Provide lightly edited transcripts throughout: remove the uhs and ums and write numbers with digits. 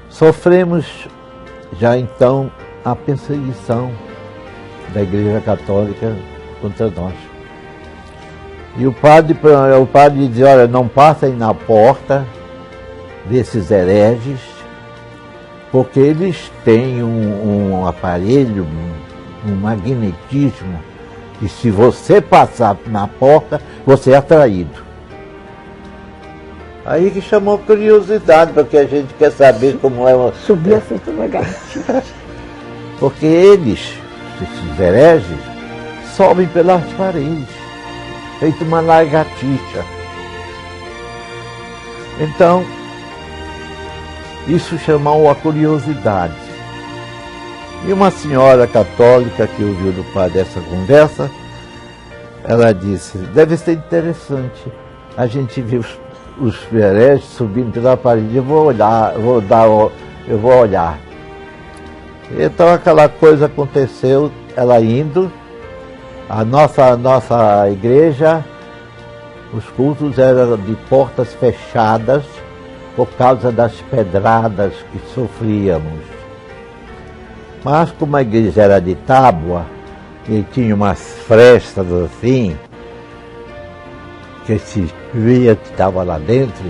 Sofremos já então a perseguição da Igreja Católica contra nós. E o padre dizia, olha, não passem na porta desses hereges, porque eles têm um aparelho, um magnetismo, e se você passar na porta, você é atraído. Aí que chamou curiosidade, porque a gente quer saber como é uma... Subia feito uma lagartixa. Porque eles, esses hereges, sobem pelas paredes, feito uma lagartixa. Então, isso chamou a curiosidade. E uma senhora católica que ouviu do padre essa conversa, ela disse, deve ser interessante a gente ver os hereges subindo pela parede, eu vou olhar. Então aquela coisa aconteceu, ela indo, a nossa igreja, os cultos eram de portas fechadas por causa das pedradas que sofríamos. Mas como a igreja era de tábua e tinha umas frestas assim, que se via que estava lá dentro,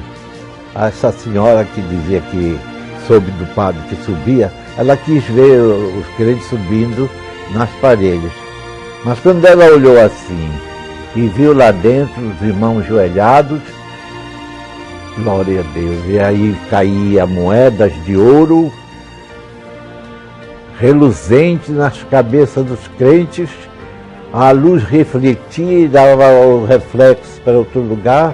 essa senhora que dizia que soube do padre que subia, ela quis ver os crentes subindo nas paredes. Mas quando ela olhou assim e viu lá dentro os irmãos joelhados, glória a Deus, e aí caía moedas de ouro reluzentes nas cabeças dos crentes, a luz refletia e dava o reflexo para outro lugar.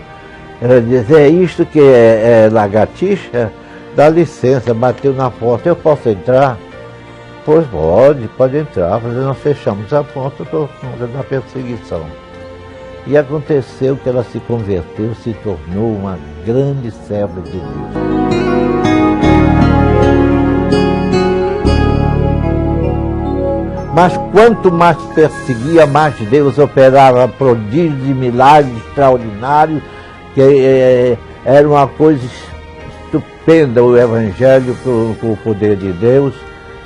Ela dizia, é isto que é lagartixa? Dá licença, bateu na porta, eu posso entrar? Pois pode entrar, mas nós fechamos a porta por conta da perseguição. E aconteceu que ela se converteu, se tornou uma grande serva de Deus. Mas quanto mais perseguia, mais Deus operava prodígios e milagres extraordinários, que era uma coisa estupenda o Evangelho com o poder de Deus,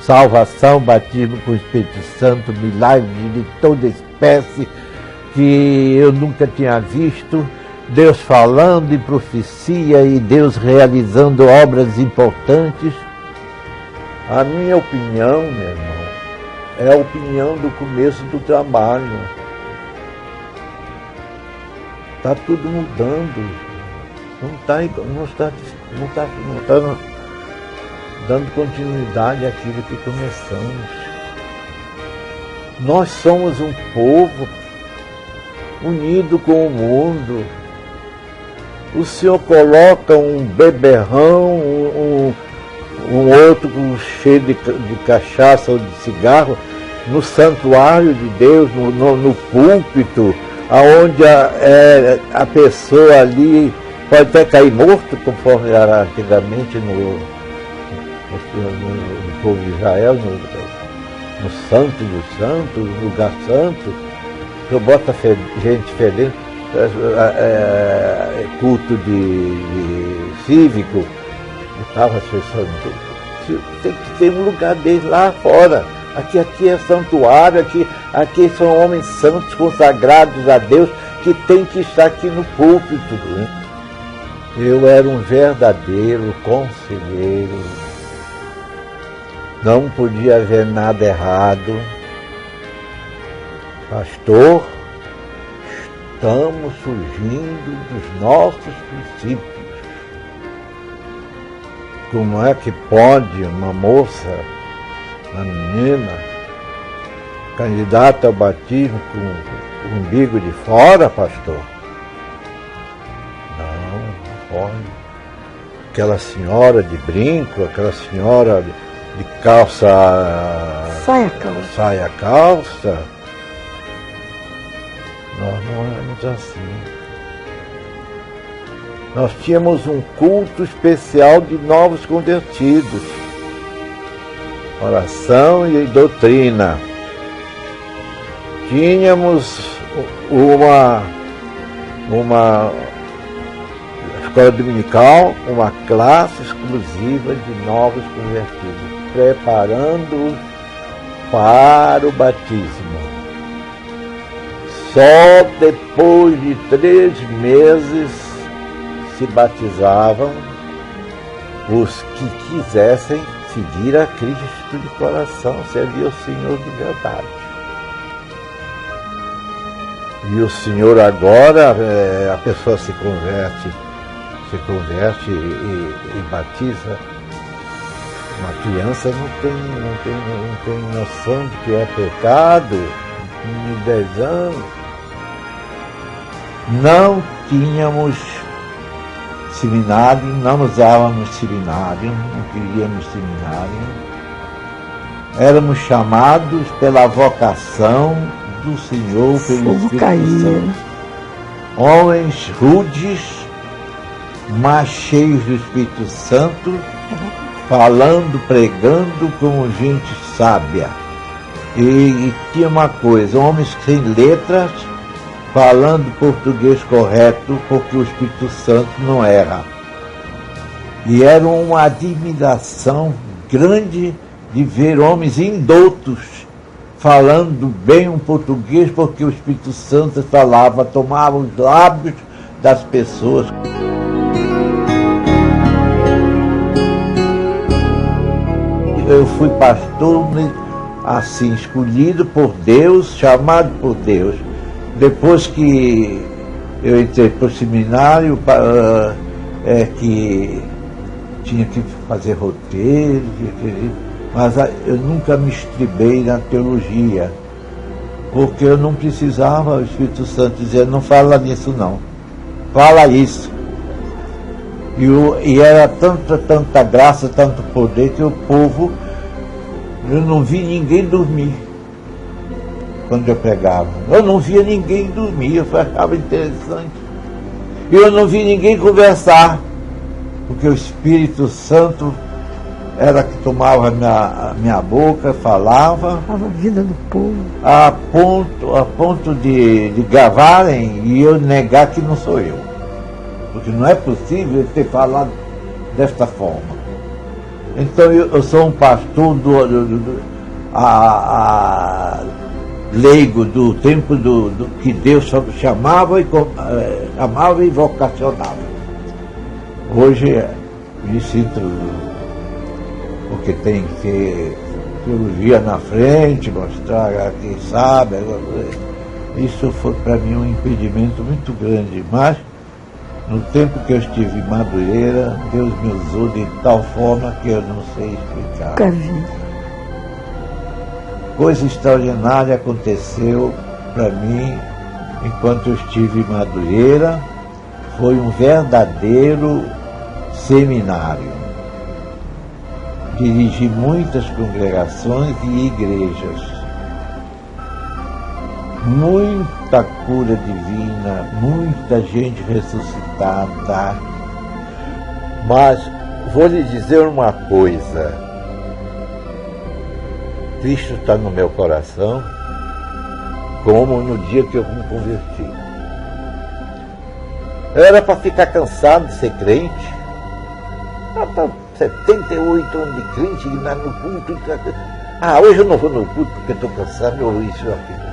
salvação, batismo com o Espírito Santo, milagres de toda espécie que eu nunca tinha visto, Deus falando em profecia e Deus realizando obras importantes. A minha opinião, meu irmão, é a opinião do começo do trabalho. Está tudo mudando. Não está dando continuidade àquilo que começamos. Nós somos um povo unido com o mundo. O Senhor coloca um beberrão, um outro cheio de cachaça ou de cigarro no santuário de Deus, no púlpito, aonde a pessoa ali pode até cair morto, conforme era antigamente no povo de Israel, no Santo dos Santos, no lugar santo, que eu boto gente fedendo, culto de cívico, estava tem que ter um lugar deles lá fora. Aqui é santuário, aqui são homens santos consagrados a Deus que tem que estar aqui no púlpito. Eu era um verdadeiro conselheiro, não podia haver nada errado. Pastor, estamos fugindo dos nossos princípios. Como é que pode uma moça, uma menina, candidata ao batismo com o umbigo de fora, pastor? Não pode. Aquela senhora de brinco, aquela senhora de calça... Saia calça. Nós não éramos assim. Nós tínhamos um culto especial de novos convertidos. Oração e doutrina. Tínhamos escola dominical, uma classe exclusiva de novos convertidos, preparando-os para o batismo. Só depois de 3 meses se batizavam os que quisessem seguir a Cristo de coração, servir o Senhor de verdade. E o Senhor agora, a pessoa se converte e batiza. Uma criança não tem noção de que é pecado, de 10 anos. Não tínhamos seminário, não usávamos seminário, não queríamos seminário. Éramos chamados pela vocação do Senhor, pelo Espírito Santo. Homens rudes, mas cheios do Espírito Santo, falando, pregando como gente sábia. E tinha uma coisa, homens sem letras, falando português correto, porque o Espírito Santo não erra. E era uma admiração grande de ver homens indoutos falando bem um português, porque o Espírito Santo falava, tomava os lábios das pessoas. Eu fui pastor assim, escolhido por Deus, chamado por Deus. Depois que eu entrei para o seminário, que tinha que fazer roteiro, mas eu nunca me estribei na teologia, porque eu não precisava o Espírito Santo dizer, não fala nisso não, fala isso. E era tanta graça, tanto poder, que o povo, eu não vi ninguém dormir quando eu pregava. Eu não via ninguém dormir, eu achava interessante. E eu não vi ninguém conversar, porque o Espírito Santo era que tomava a minha boca, falava. A vida do povo. A ponto de gravarem e eu negar que não sou eu. Porque não é possível ter falado desta forma. Então eu sou um pastor leigo do tempo que Deus chamava e vocacionava. Hoje me sinto, porque tem que ter teologia na frente, mostrar quem sabe. Isso foi para mim um impedimento muito grande, mas no tempo que eu estive em Madureira, Deus me usou de tal forma que eu não sei explicar. Coisa extraordinária aconteceu para mim enquanto eu estive em Madureira. Foi um verdadeiro seminário. Dirigi muitas congregações e igrejas. Muita cura divina, muita gente ressuscitada. Mas vou lhe dizer uma coisa. Cristo está no meu coração, como no dia que eu me converti. Eu era para ficar cansado de ser crente. Estou 78 anos de crente, no culto. Hoje eu não vou no culto porque estou cansado, ou isso ou aquilo.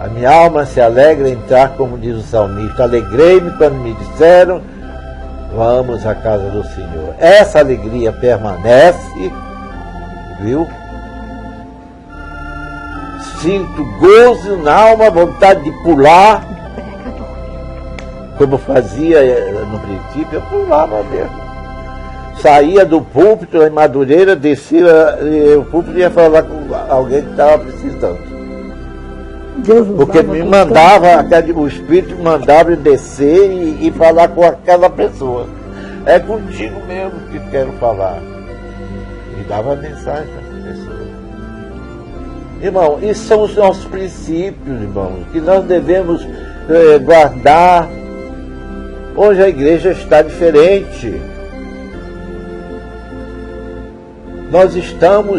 A minha alma se alegra em entrar, como diz o salmista. Alegrei-me quando me disseram, vamos à casa do Senhor. Essa alegria permanece, viu? Sinto gozo na alma, vontade de pular, como fazia no princípio, eu pulava mesmo. Saía do púlpito em Madureira, descia o púlpito e ia falar com alguém que estava precisando. Porque me mandava, o Espírito me mandava eu descer e falar com aquela pessoa. É contigo mesmo que quero falar. E dava mensagem para essa pessoa. Irmão, isso são os nossos princípios, irmão, que nós devemos guardar. Hoje a igreja está diferente. Nós estamos,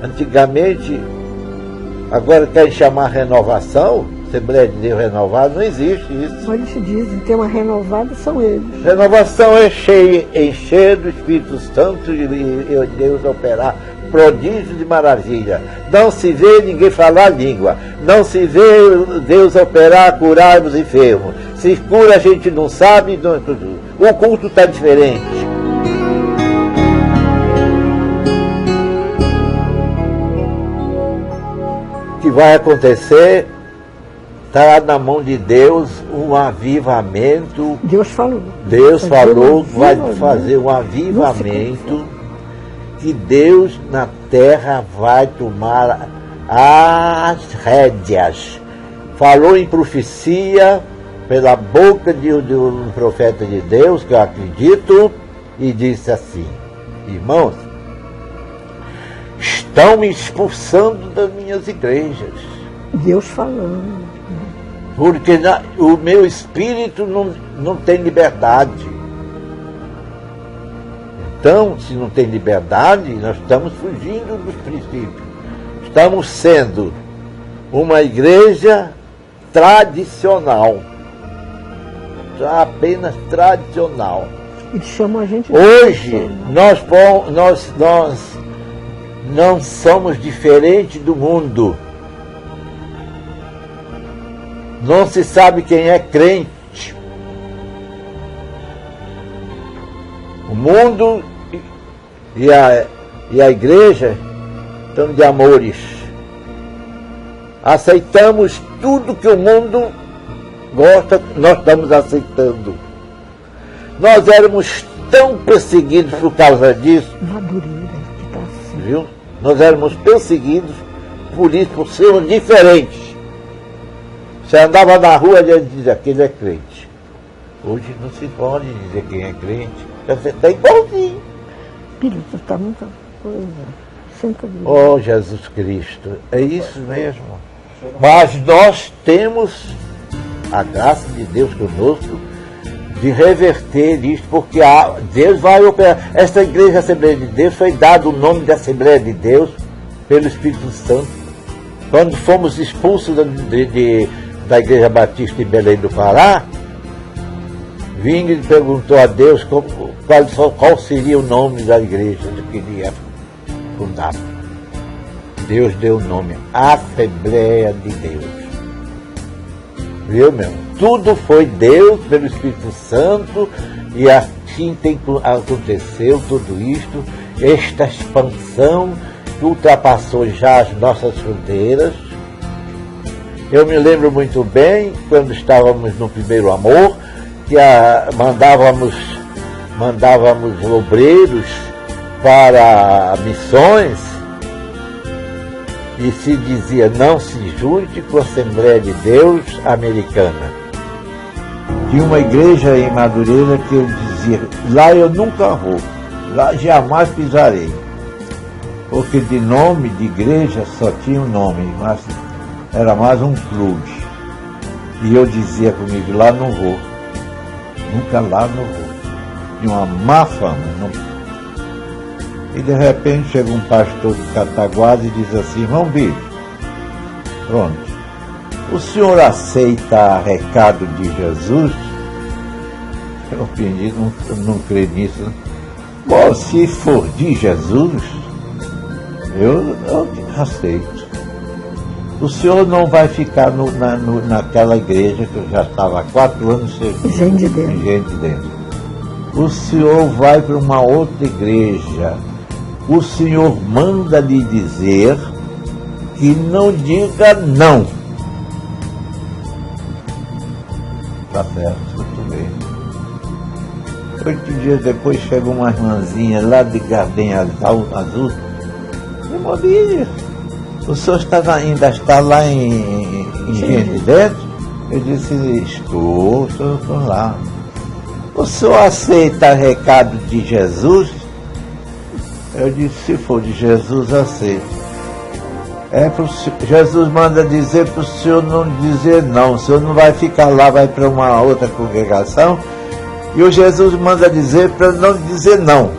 antigamente, agora querem chamar renovação, Assembleia de Deus renovada, não existe isso. Mas eles dizem que tem uma renovada, são eles. Renovação é encher do Espírito Santo e Deus operar prodígios de maravilha. Não se vê ninguém falar a língua. Não se vê Deus operar, curar os enfermos. Se cura a gente não sabe, o culto está diferente. O que vai acontecer está na mão de Deus, um avivamento. Deus falou. Deus falou, vai fazer um avivamento, que Deus na terra vai tomar as rédeas. Falou em profecia pela boca de um profeta de Deus, que eu acredito, e disse assim: irmãos, estão me expulsando das minhas igrejas. Deus falando. Porque o meu espírito não tem liberdade. Então, se não tem liberdade, nós estamos fugindo dos princípios. Estamos sendo uma igreja tradicional. Apenas tradicional. Eles chamam a gente de hoje, nós não somos diferentes do mundo. Não se sabe quem é crente. O mundo e a igreja estão de amores. Aceitamos tudo que o mundo gosta, nós estamos aceitando. Nós éramos tão perseguidos por causa disso. Madureira que está assim. Viu? Nós éramos perseguidos por isso, por sermos diferentes. Você andava na rua e dizia, aquele é crente. Hoje não se pode dizer quem é crente. Você está igualzinho. Filho, está muita coisa. Senta ali. Oh, Jesus Cristo, é isso mesmo. Mas nós temos a graça de Deus conosco de reverter isso, porque Deus vai operar. Esta igreja Assembleia de Deus foi dado o nome de Assembleia de Deus pelo Espírito Santo. Quando fomos expulsos da Igreja Batista em Belém do Pará, Vinho e perguntou a Deus qual seria o nome da igreja que ele ia fundar. Deus deu o nome, Assembleia de Deus. Viu, meu? Tudo foi Deus pelo Espírito Santo, e assim aconteceu tudo isto, esta expansão que ultrapassou já as nossas fronteiras. Eu me lembro muito bem, quando estávamos no primeiro amor, que mandávamos obreiros para missões, e se dizia, não se junte com a Assembleia de Deus americana. Tinha uma igreja em Madureira que eu dizia, lá eu nunca vou, lá jamais pisarei, porque de nome de igreja só tinha um nome, mas era mais um clube. E eu dizia comigo, lá não vou, nunca lá não vou. Tinha uma má fama. Não. E de repente chega um pastor de Cataguás e diz assim, irmão Bicho, pronto, o senhor aceita recado de Jesus? Eu pedi, não creio nisso. Bom, se for de Jesus, eu aceito. O senhor não vai ficar naquela igreja que eu já estava há 4 anos servindo. Gente dentro. O senhor vai para uma outra igreja. O senhor manda lhe dizer que não diga não. Tá certo, tudo bem. 8 dias depois chega uma irmãzinha lá de Garden Azul. Irmão Bíblia, o senhor ainda está lá em Gente Dentro? Eu disse, estou lá. O senhor aceita recado de Jesus? Eu disse, se for de Jesus, aceito. Jesus manda dizer para o senhor não dizer não. O senhor não vai ficar lá, vai para uma outra congregação. E o Jesus manda dizer para não dizer não.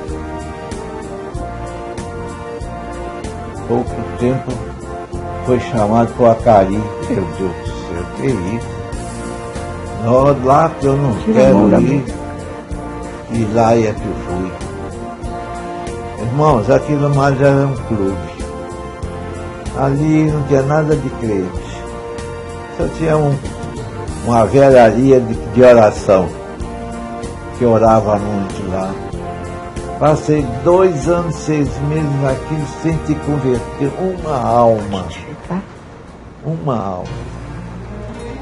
Pouco tempo foi chamado para o Acari. Meu Deus do céu. Que isso? Não, lá que eu não quero ir. E lá é que eu fui. Irmãos, aquilo mais era um clube. Ali não tinha nada de crente. Só tinha uma velharia de oração, que orava muito lá. Passei 2 anos, 6 meses naquilo sem te converter uma alma. Uma alma.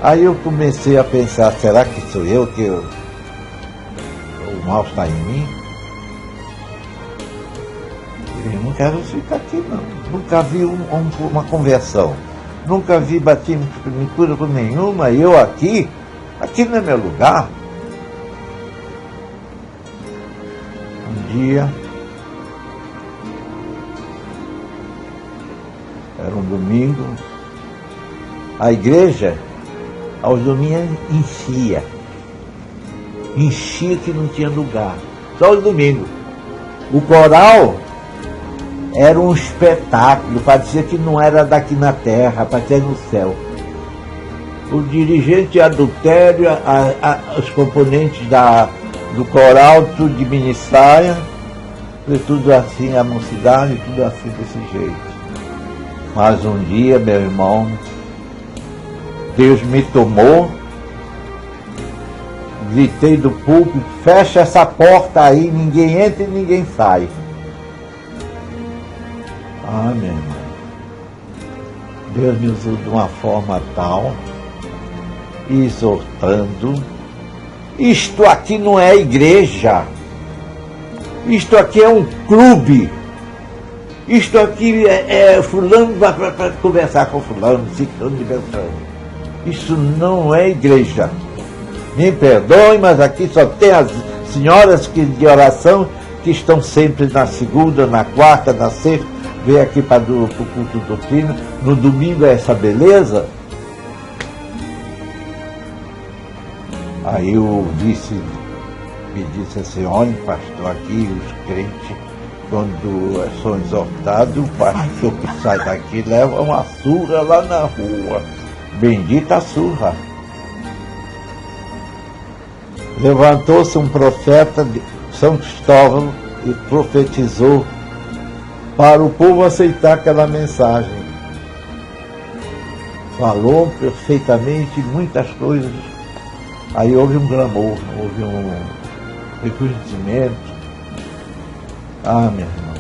Aí eu comecei a pensar, será que sou eu que o mal está em mim? Eu não quero ficar aqui não. Nunca vi uma conversão. Nunca vi batismo por nenhuma. E eu aqui não é meu lugar. Um dia, era um domingo, a igreja, aos domingos, enchia que não tinha lugar, só os domingos. O coral era um espetáculo, parecia que não era daqui na terra, parecia no céu. O dirigente adultério, os componentes do coral, tudo de mini saia, tudo assim, a mocidade, tudo assim desse jeito. Mas um dia, meu irmão, Deus me tomou, gritei do púlpito, fecha essa porta aí, ninguém entra e ninguém sai. Ah, meu irmão, Deus me usou de uma forma tal, exortando. Isto aqui não é igreja, isto aqui é um clube, isto aqui é fulano para conversar com fulano, ciclano de Beltrano. Isso não é igreja. Me perdoem, mas aqui só tem as senhoras de oração que estão sempre na segunda, na quarta, na sexta, vem aqui para o culto de doutrina, no domingo é essa beleza. Aí o vice me disse assim, olha pastor, aqui os crentes, quando são exortados, o pastor que sai daqui leva uma surra lá na rua. Bendita surra. Levantou-se um profeta de São Cristóvão e profetizou para o povo aceitar aquela mensagem. Falou perfeitamente muitas coisas. Aí houve um clamor, houve um reconhecimento. Ah, meu irmão.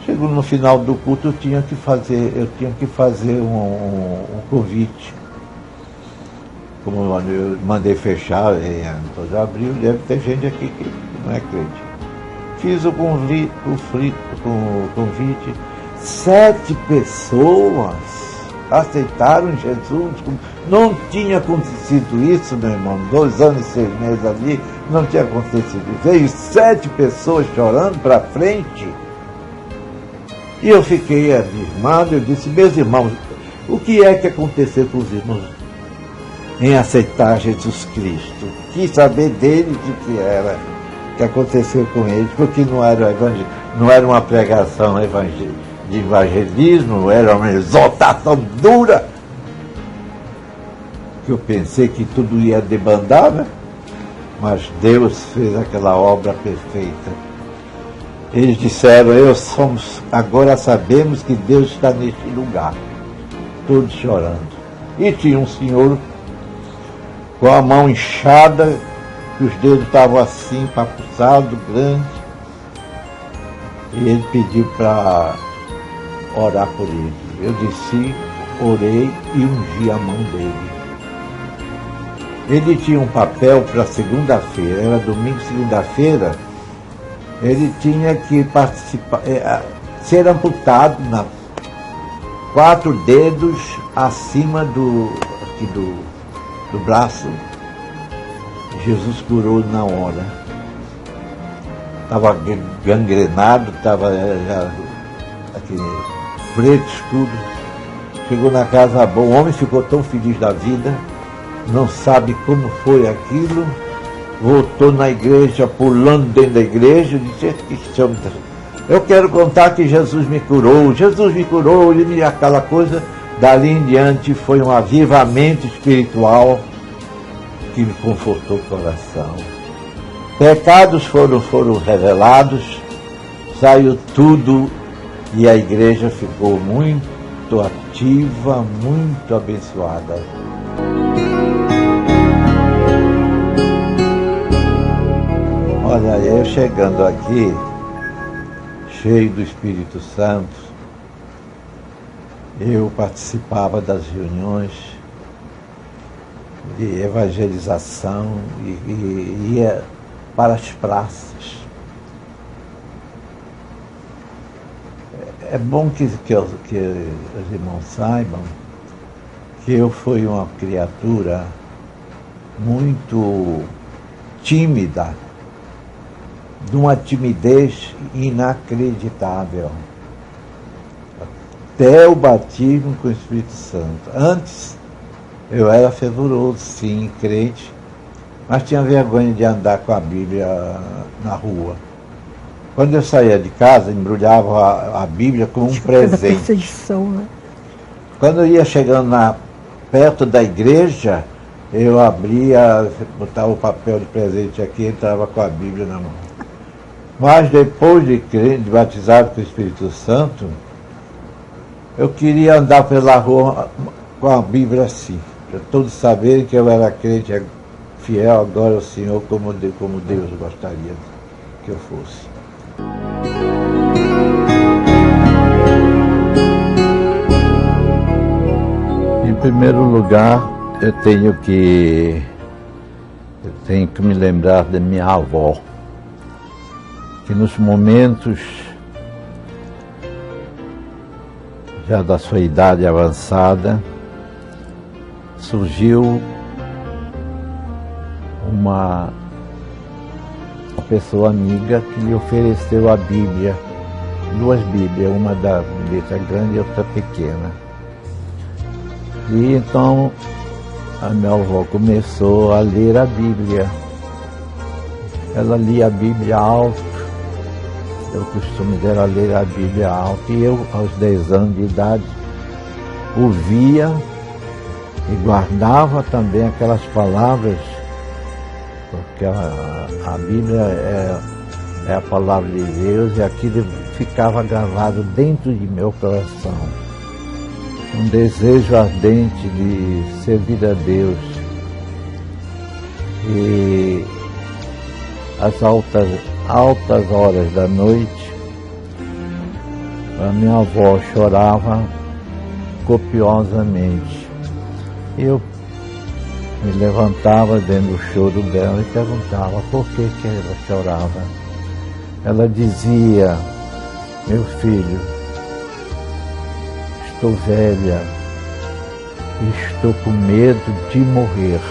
Chegou no final do culto, eu tinha que fazer um convite. Como eu mandei fechar em Antônio de Abril, deve ter gente aqui que não é crente. Fiz o convite, 7 pessoas aceitaram Jesus. Não tinha acontecido isso, meu irmão, 2 anos e 6 meses ali, não tinha acontecido isso. Veio 7 pessoas chorando para frente. E eu fiquei abismado, eu disse, meus irmãos, o que é que aconteceu com os irmãos em aceitar Jesus Cristo? Quis saber deles o que era, que aconteceu com eles, porque não era uma pregação de evangelismo, era uma exortação dura, que eu pensei que tudo ia debandar, né? Mas Deus fez aquela obra perfeita. Eles disseram, agora sabemos que Deus está neste lugar. Todos chorando. E tinha um senhor com a mão inchada, que os dedos estavam assim, papuçados, grandes. E ele pediu para orar por ele. Eu desci, orei e ungi a mão dele. Ele tinha um papel para segunda-feira, era domingo, segunda-feira. Ele tinha que participar, ser amputado 4 dedos acima do braço. Jesus curou na hora. Estava gangrenado, estava aquele preto escuro. Chegou na casa boa, o homem ficou tão feliz da vida, não sabe como foi aquilo. Voltou na igreja, pulando dentro da igreja, disse, eu quero contar que Jesus me curou, aquela coisa, Dali em diante foi um avivamento espiritual que me confortou o coração. Pecados foram revelados, saiu tudo e a igreja ficou muito ativa, muito abençoada. Olha, eu chegando aqui, cheio do Espírito Santo, eu participava das reuniões de evangelização e ia para as praças. É bom que os irmãos saibam que eu fui uma criatura muito tímida, de uma timidez inacreditável, até o batismo com o Espírito Santo. Antes, eu era fervoroso, sim, crente, mas tinha vergonha de andar com a Bíblia na rua. Quando eu saía de casa, embrulhava a Bíblia como um presente. Perseguição, né? Quando eu ia chegando perto da igreja, eu abria, botava o papel de presente aqui e entrava com a Bíblia na mão. Mas depois de batizado com o Espírito Santo, eu queria andar pela rua com a Bíblia assim, para todos saberem que eu era crente fiel agora ao Senhor, como Deus gostaria que eu fosse. Em primeiro lugar, eu tenho que me lembrar da minha avó, que nos momentos já da sua idade avançada, surgiu uma pessoa amiga que lhe ofereceu a Bíblia, 2 Bíblias, uma da letra grande e outra pequena. E então a minha avó começou a ler a Bíblia. Ela lia a Bíblia alto, o costume dela ler a Bíblia alto, e eu, aos 10 anos de idade, ouvia e guardava também aquelas palavras, porque a Bíblia é a palavra de Deus, e aquilo ficava gravado dentro de meu coração. Um desejo ardente de servir a Deus. E às altas horas da noite, a minha avó chorava copiosamente. Eu me levantava dentro do choro dela e perguntava por que ela chorava. Ela dizia: meu filho, estou velha e estou com medo de morrer.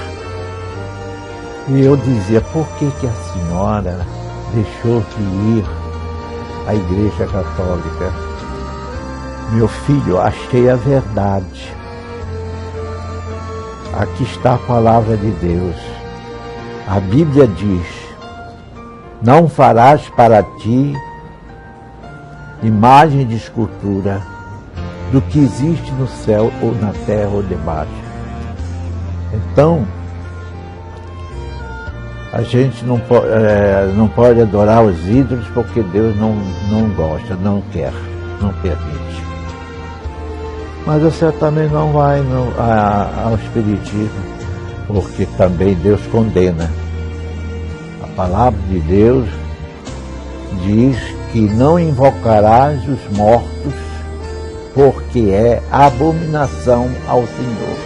E eu dizia: por que a senhora deixou de ir à Igreja Católica? Meu filho, achei a verdade. Aqui está a palavra de Deus. A Bíblia diz: não farás para ti imagem de escultura do que existe no céu ou na terra ou debaixo. Então, a gente não pode adorar os ídolos porque Deus não gosta, não quer, não permite. Mas você também não vai ao Espiritismo, porque também Deus condena. A palavra de Deus diz que não invocarás os mortos, porque é abominação ao Senhor.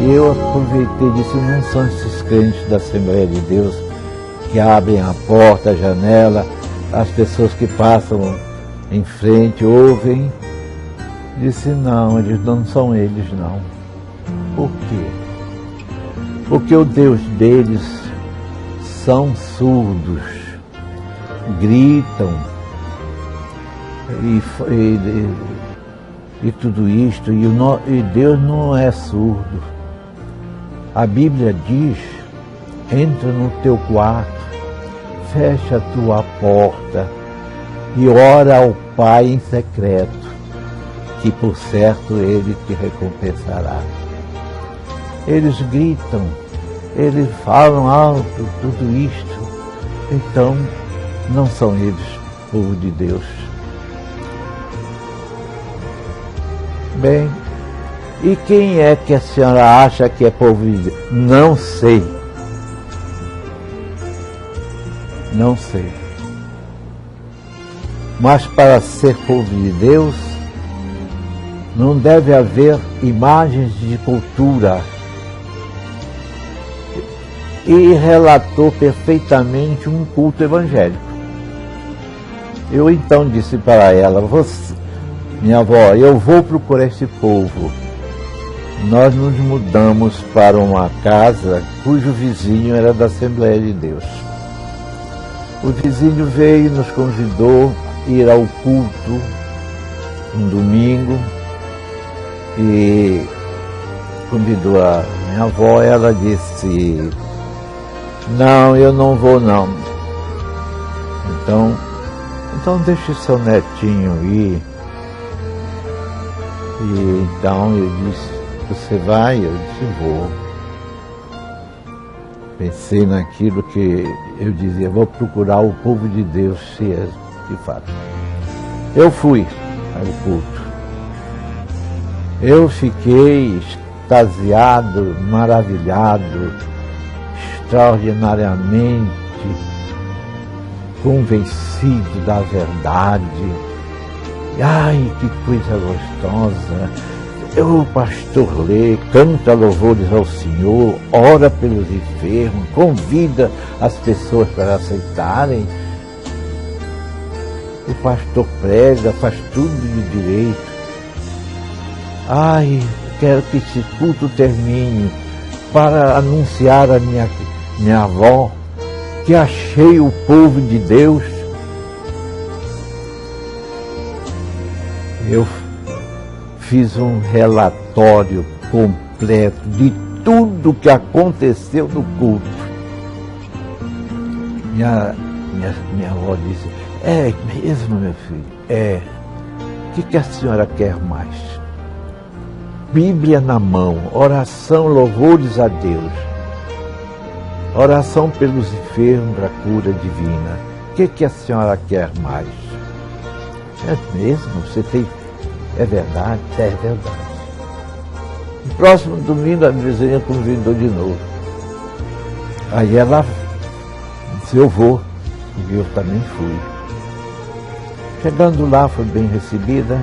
E eu aproveitei e disse: não são esses crentes da Assembleia de Deus que abrem a porta, a janela, as pessoas que passam em frente, ouvem. Disse: não, eles não são eles, não. Por quê? Porque o Deus deles são surdos, gritam, e tudo isto, e Deus não é surdo. A Bíblia diz: entra no teu quarto, fecha a tua porta e ora ao Pai em secreto, que por certo Ele te recompensará. Eles gritam, eles falam alto tudo isto, então não são eles povo de Deus. Bem, e quem é que a senhora acha que é povo de Deus? Não sei. Não sei. Mas para ser povo de Deus, não deve haver imagens de cultura. E relatou perfeitamente um culto evangélico. Eu então disse para ela, minha avó, eu vou procurar esse povo. Nós nos mudamos para uma casa cujo vizinho era da Assembleia de Deus. O vizinho veio e nos convidou a ir ao culto um domingo e convidou a minha avó. Ela disse, não, eu não vou não. Então deixe seu netinho ir. E então eu disse, você vai? Eu disse, vou. Pensei naquilo que eu dizia, vou procurar o povo de Deus, se é de fato. Eu fui ao culto. Eu fiquei extasiado, maravilhado, extraordinariamente convencido da verdade. Ai, que coisa gostosa! O pastor lê, canta louvores ao Senhor, ora pelos enfermos, convida as pessoas para aceitarem. O pastor prega, faz tudo de direito. Ai, quero que esse culto termine para anunciar a minha avó que achei o povo de Deus. Eu fiz um relatório completo de tudo que aconteceu no culto. Minha avó disse, é mesmo, meu filho? É. O que a senhora quer mais? Bíblia na mão, oração, louvores a Deus. Oração pelos enfermos, para a cura divina. O que a senhora quer mais? É mesmo? Você tem... É verdade? É verdade. No próximo domingo a vizinha convidou de novo. Aí ela disse, eu vou. E eu também fui. Chegando lá, foi bem recebida.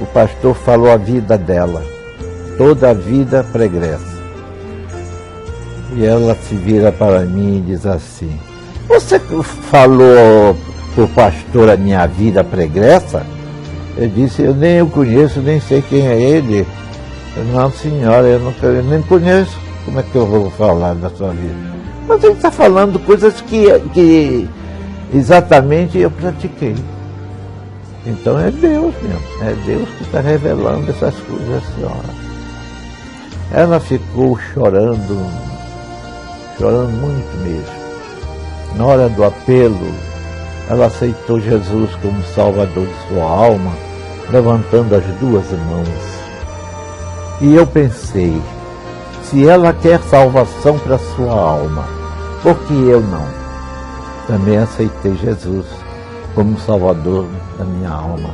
O pastor falou a vida dela. Toda a vida pregressa. E ela se vira para mim e diz assim, você falou para o pastor a minha vida pregressa? Eu disse, eu nem o conheço, nem sei quem é ele. Não, senhora, eu nem conheço. Como é que eu vou falar da sua vida? Mas ele está falando coisas que exatamente eu pratiquei. Então é Deus mesmo. É Deus que está revelando essas coisas à senhora. Ela ficou chorando muito mesmo. Na hora do apelo, ela aceitou Jesus como Salvador de sua alma, levantando as duas mãos. E eu pensei, se ela quer salvação para sua alma, por que eu não? Também aceitei Jesus como Salvador da minha alma.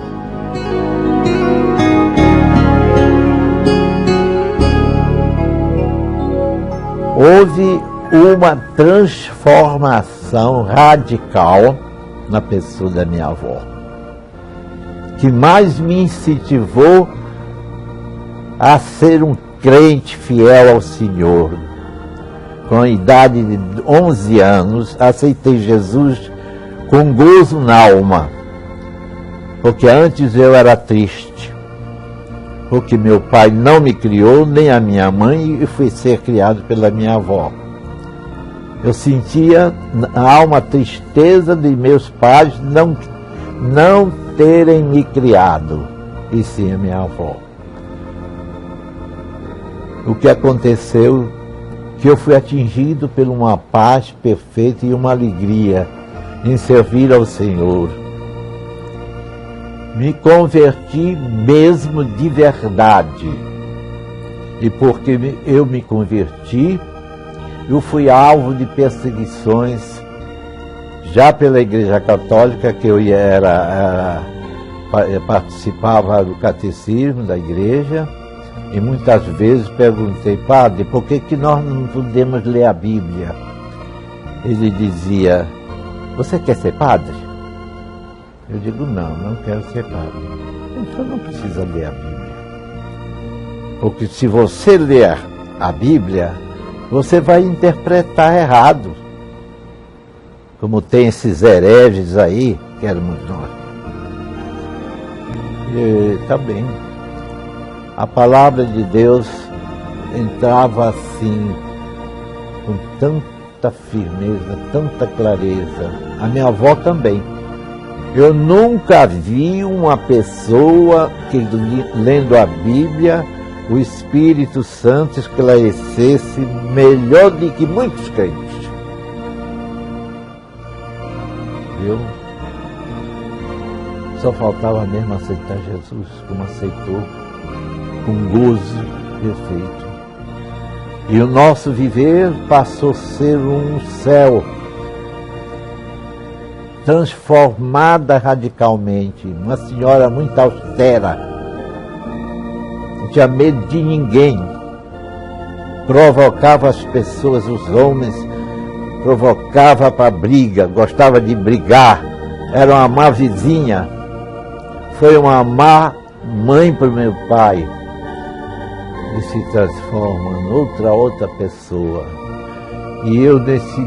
Houve uma transformação radical na pessoa da minha avó, que mais me incentivou a ser um crente fiel ao Senhor. Com a idade de 11 anos, aceitei Jesus com gozo na alma, porque antes eu era triste, porque meu pai não me criou, nem a minha mãe, e fui ser criado pela minha avó. Eu sentia na alma a tristeza de meus pais não terem me criado, e sim a minha avó. O que aconteceu, que eu fui atingido por uma paz perfeita e uma alegria em servir ao Senhor. Me converti mesmo de verdade. E porque eu me converti, eu fui alvo de perseguições já pela Igreja Católica, que eu participava do catecismo da igreja, e muitas vezes perguntei: padre, por que nós não podemos ler a Bíblia? Ele dizia: você quer ser padre? Eu digo: não quero ser padre. Então não precisa ler a Bíblia. Porque se você ler a Bíblia, você vai interpretar errado. Como tem esses hereges aí, que éramos nós. E tá bem. A palavra de Deus entrava assim, com tanta firmeza, tanta clareza. A minha avó também. Eu nunca vi uma pessoa que, lendo a Bíblia, o Espírito Santo esclarecesse melhor do que muitos crentes. Viu? Só faltava mesmo aceitar Jesus, como aceitou, com gozo perfeito. E o nosso viver passou a ser um céu, transformada radicalmente. Uma senhora muito austera, não tinha medo de ninguém, provocava as pessoas, os homens, provocava para briga, gostava de brigar, era uma má vizinha, foi uma má mãe para o meu pai, e se transforma em outra pessoa. E eu nesse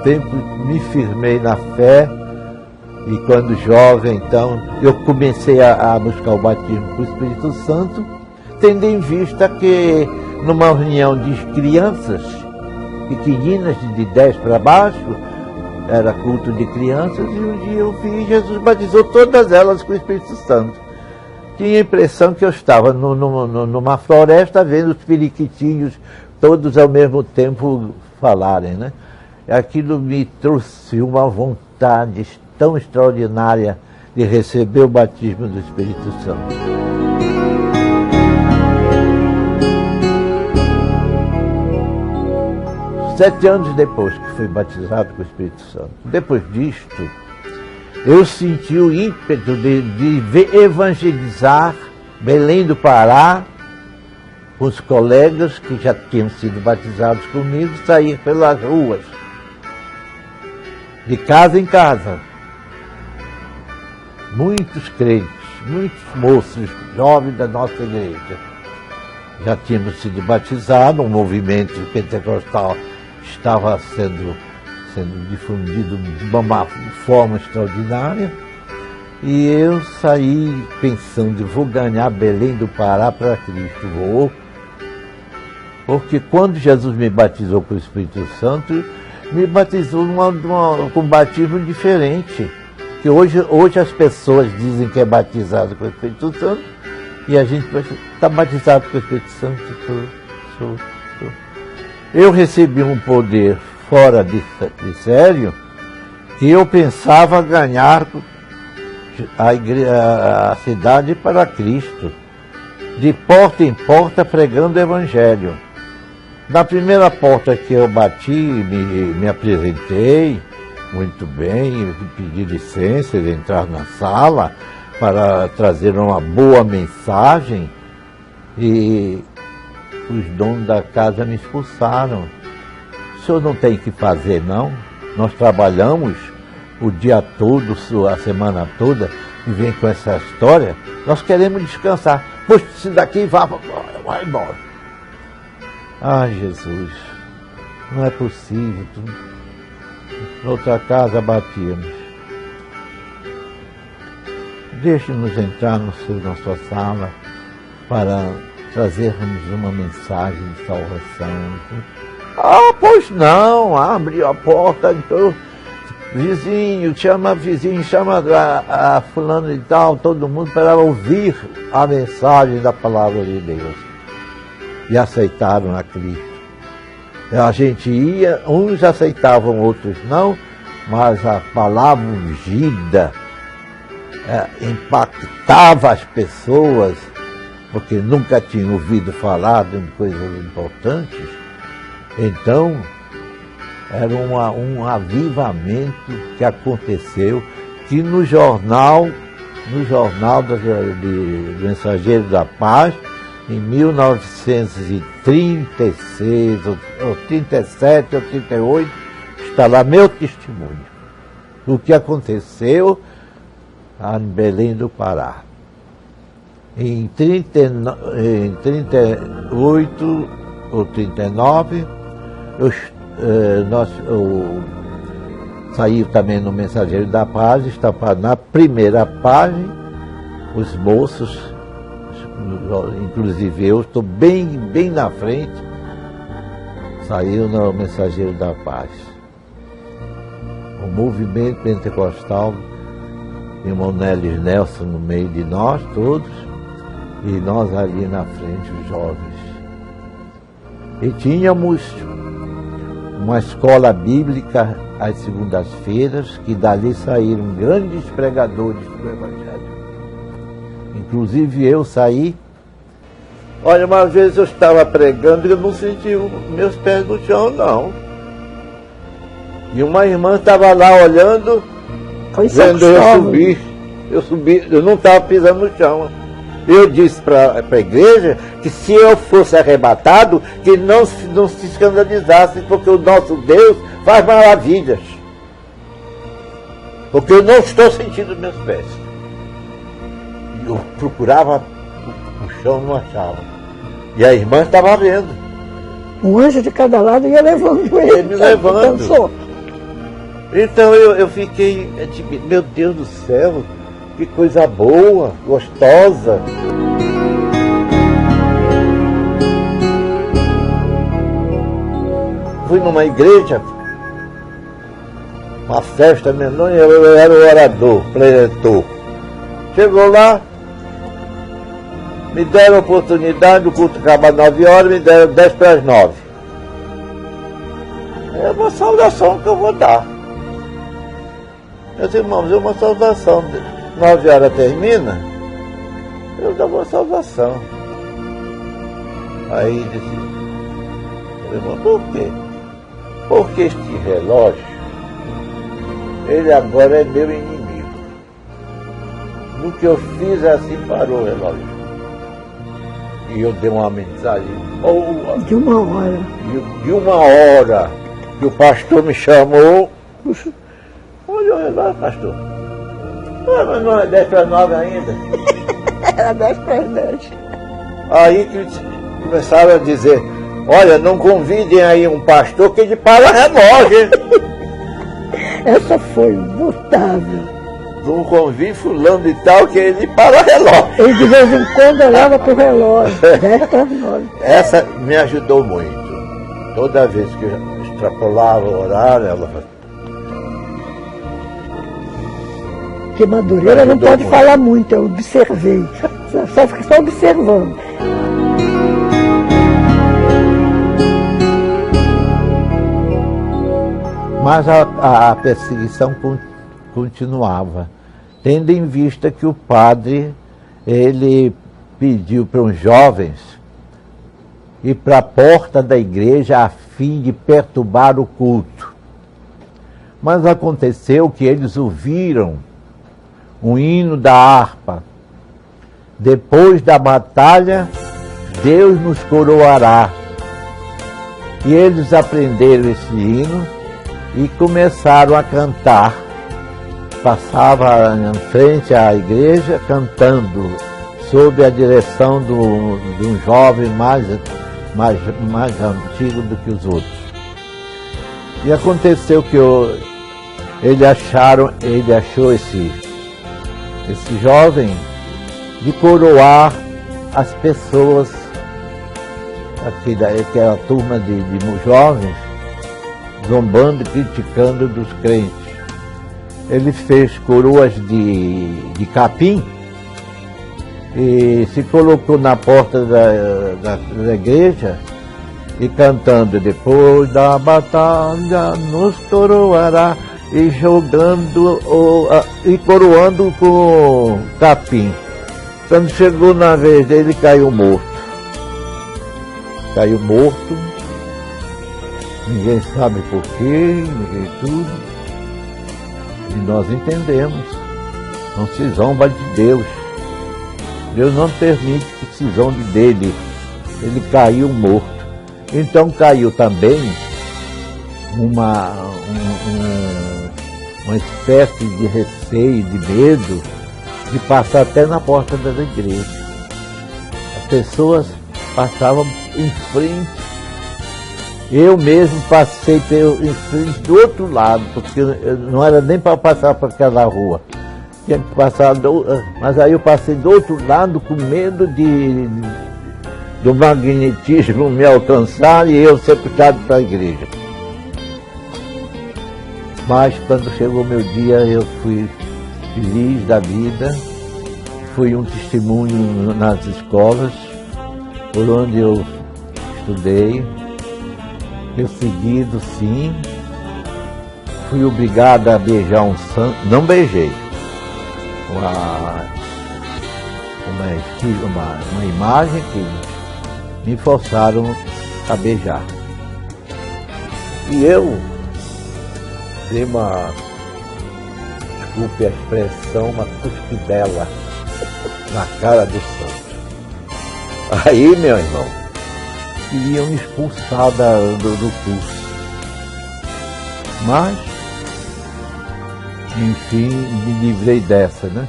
tempo me firmei na fé, e quando jovem, então, eu comecei a buscar o batismo com o Espírito Santo, tendo em vista que numa reunião de crianças pequeninas, de 10 para baixo, era culto de crianças, e um dia eu vi Jesus batizou todas elas com o Espírito Santo. Tinha a impressão que eu estava numa floresta vendo os periquitinhos todos ao mesmo tempo falarem, né? Aquilo me trouxe uma vontade tão extraordinária de receber o batismo do Espírito Santo. 7 anos depois que fui batizado com o Espírito Santo. Depois disto, eu senti o ímpeto de evangelizar Belém do Pará, com os colegas que já tinham sido batizados comigo, sair pelas ruas, de casa em casa. Muitos crentes, muitos moços jovens da nossa igreja já tínhamos sido batizados, um movimento pentecostal estava sendo difundido de uma forma extraordinária, e eu saí pensando: vou ganhar Belém do Pará para Cristo, vou. Porque quando Jesus me batizou com o Espírito Santo, me batizou com um batismo diferente. Que hoje as pessoas dizem que é batizado com o Espírito Santo, e a gente está batizado com o Espírito Santo. Eu recebi um poder fora de sério, e eu pensava ganhar a cidade para Cristo, de porta em porta pregando o Evangelho. Na primeira porta que eu bati, me apresentei muito bem, pedi licença de entrar na sala para trazer uma boa mensagem, e os donos da casa me expulsaram. O senhor não tem que fazer, não? Nós trabalhamos o dia todo, a semana toda, e vem com essa história. Nós queremos descansar. Puxa-se daqui e vai embora. Ai, Jesus, não é possível. Noutra casa batíamos. Deixe-nos entrar na sua sala para trazermos uma mensagem de salvação. Ah, pois não, abre a porta, vizinho, chama a fulano e tal, todo mundo para ouvir a mensagem da palavra de Deus. E aceitaram a Cristo. A gente ia, uns aceitavam, outros não, mas a palavra ungida impactava as pessoas, porque nunca tinham ouvido falar de coisas importantes. Então, era um avivamento que aconteceu, que no jornal do Mensageiro da Paz, em 1936, ou 37, ou 38, está lá meu testemunho. O que aconteceu em Belém do Pará. Em 38 ou 39, saiu também no Mensageiro da Paz, estava na primeira página, os moços, inclusive eu, estou bem na frente, saiu no Mensageiro da Paz. O movimento pentecostal, irmão Nélis Nelson no meio de nós todos, e nós ali na frente, os jovens. E tínhamos uma escola bíblica às segundas-feiras, que dali saíram grandes pregadores do Evangelho. Inclusive eu saí. Olha, uma vez eu estava pregando e eu não senti meus pés no chão, não. E uma irmã estava lá olhando, vendo eu subir, eu não estava pisando no chão. Eu disse para a igreja que se eu fosse arrebatado, que não se escandalizasse, porque o nosso Deus faz maravilhas. Porque eu não estou sentindo meus pés. E eu procurava o chão, não achava. E a irmã estava vendo. Um anjo de cada lado ia levando ele. Me levando. Então eu fiquei, meu Deus do céu, que coisa boa, gostosa. Fui numa igreja, uma festa menor, eu era o orador, preletor. Chegou lá, me deram a oportunidade, o culto acaba 9 horas, me deram 10 para as 9. É uma saudação que eu vou dar. Meus irmãos, é uma saudação. 9 horas termina, eu dou uma saudação. Aí disse, irmão, por quê? Porque este relógio, ele agora é meu inimigo. No que eu fiz, assim parou o relógio. E eu dei uma mensagem boa. De uma hora. De uma hora que o pastor me chamou. Olha o relógio, pastor. Mas não é 10 para 9 ainda? Era 10 para 10. Aí que começaram a dizer, olha, não convidem aí um pastor que ele para relógio. Essa foi notável. Não convide fulano e tal, que ele para relógio. Ele de vez em quando olhava para o relógio, 10 para 9. Essa me ajudou muito. Toda vez que eu extrapolava o horário, ela falava, Porque Madureira não pode falar muito, eu observei. Só fica só observando. Mas a perseguição continuava, tendo em vista que o padre, ele pediu para os jovens ir para a porta da igreja a fim de perturbar o culto. Mas aconteceu que eles ouviram um hino da harpa. Depois da batalha, Deus nos coroará. E eles aprenderam esse hino e começaram a cantar. Passava em frente à igreja cantando, sob a direção de um jovem mais antigo do que os outros. E aconteceu que ele achou esse jovem de coroar as pessoas, aquela turma de jovens, zombando, criticando dos crentes. Ele fez coroas de capim e se colocou na porta da igreja e cantando: depois da batalha nos coroará, e jogando e coroando com capim. Quando chegou na vez dele, caiu morto. Caiu morto, ninguém sabe por quê, ninguém tudo. E nós entendemos, não se zomba de Deus. Deus não permite que se zombe dele. Ele caiu morto. Então caiu também uma espécie de receio, de medo, de passar até na porta da igreja. As pessoas passavam em frente. Eu mesmo passei em frente do outro lado, porque não era nem para passar para aquela rua. Tinha que passar mas aí eu passei do outro lado com medo do magnetismo me alcançar e eu ser puxado para a igreja. Mas quando chegou o meu dia, eu fui feliz da vida. Fui um testemunho nas escolas por onde eu estudei, perseguido sim, fui obrigado a beijar um santo, não beijei, uma imagem que me forçaram a beijar. E eu dei desculpe a expressão, uma cuspidela na cara do santo. Aí, meu irmão, queriam me expulsar do curso. Mas, enfim, me livrei dessa, né?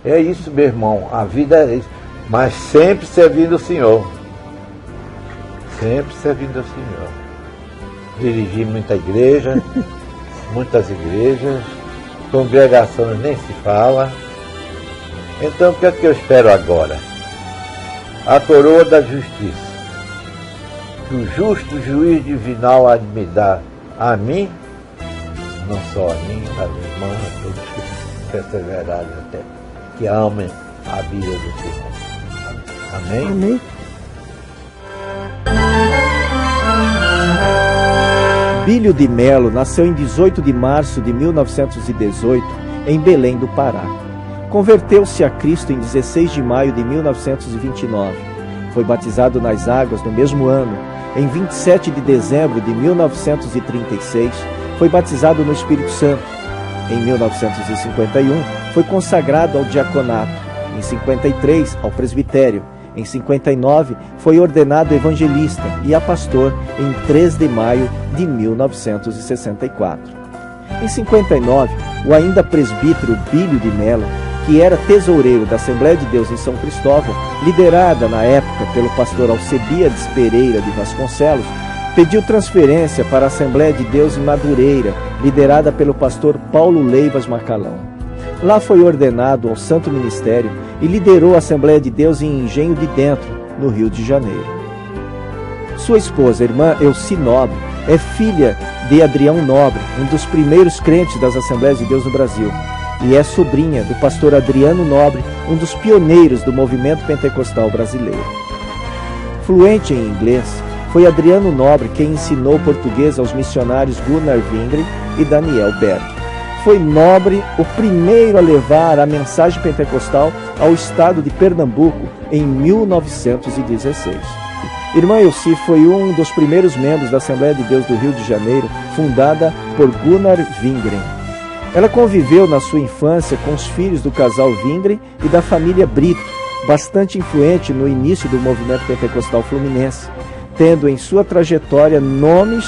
É isso, meu irmão, a vida é isso. Mas sempre servindo o Senhor. Sempre servindo ao Senhor. Dirigi muita igreja, muitas igrejas, congregações nem se fala. Então, o que é que eu espero agora? A coroa da justiça, que o justo juiz divinal há de me dar a mim, não só a mim, mas aos irmãos, a todos que perseverarem até, que amem a vida do Senhor. Amém? Amém. Bílio de Melo nasceu em 18 de março de 1918, em Belém do Pará. Converteu-se a Cristo em 16 de maio de 1929. Foi batizado nas águas no mesmo ano. Em 27 de dezembro de 1936, foi batizado no Espírito Santo. Em 1951, foi consagrado ao diaconato. Em 53, ao presbitério. Em 59, foi ordenado evangelista e a pastor em 3 de maio de 1964. Em 59, o ainda presbítero Bílio de Melo, que era tesoureiro da Assembleia de Deus em São Cristóvão, liderada na época pelo pastor Alcebiades Pereira de Vasconcelos, pediu transferência para a Assembleia de Deus em Madureira, liderada pelo pastor Paulo Leivas Macalão. Lá foi ordenado ao Santo Ministério e liderou a Assembleia de Deus em Engenho de Dentro, no Rio de Janeiro. Sua esposa, irmã Elci Nobre, é filha de Adrião Nobre, um dos primeiros crentes das Assembleias de Deus no Brasil, e é sobrinha do pastor Adriano Nobre, um dos pioneiros do movimento pentecostal brasileiro. Fluente em inglês, foi Adriano Nobre quem ensinou português aos missionários Gunnar Wingren e Daniel Berg. Foi Nobre o primeiro a levar a mensagem pentecostal ao estado de Pernambuco em 1916. Irmã Elci foi um dos primeiros membros da Assembleia de Deus do Rio de Janeiro, fundada por Gunnar Wingren. Ela conviveu na sua infância com os filhos do casal Wingren e da família Brito, bastante influente no início do movimento pentecostal fluminense, tendo em sua trajetória nomes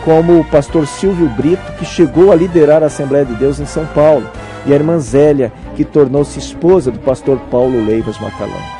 como o pastor Silvio Brito, que chegou a liderar a Assembleia de Deus em São Paulo, e a irmã Zélia, que tornou-se esposa do pastor Paulo Leivas Macalão.